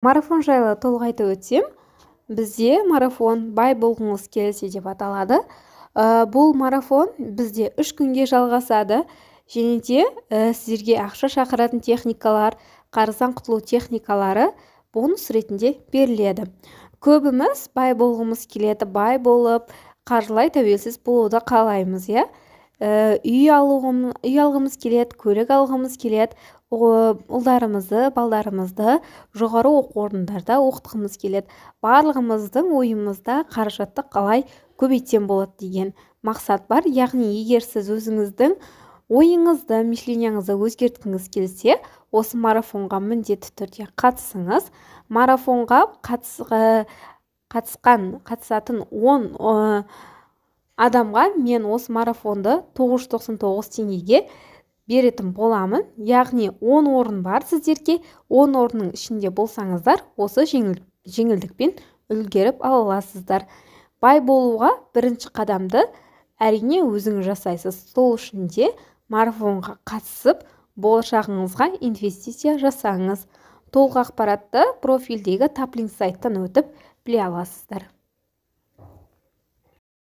Марафон жайлы толық айтып өтсем, бізде марафон бай болғыңыз келсе деп аталады. Бұл марафон бізде 3 күнге жалғасады. Және де сіздерге ақша шақыратын техникалар, қарыздан құтылу техникалары бонус ретінде беріледі. Көбіміз бай болғымыз келеді, бай болып, қаржылай тәуелсіз болуды қалаймыз, иә. Үй алғымыз келеді, көлік алғымыз келеді, ұлдарымызды, балдарымызды жоғары оқу орындарда оқытқымыз келеді. Барлығымыздың ойымызда қаражатты қалай көбейтсем болады деген мақсат бар. Яғни, егер сіз өзіңіздің ойыңызды, мишленияңызды өзгерткіңіз келсе, осы марафонға міндетті түрде қатысыңыз. Марафонға қатысатын 10 адамға мен осы марафонды 999 теңгеге беретін боламын. Яғни 10 орын бар сіздерге. 10 орынның ішінде болсаңыздар, осы жеңілдікпен үлгеріп ала аласыздар. Бай болуға бірінші қадамды әрине өзіңіз жасайсыз. Сол үшін де марафонға қатысып, болашағыңызға инвестиция жасаңыз. Толық ақпаратты профильдегі таплинк сайттан өтіп біле аласыздар.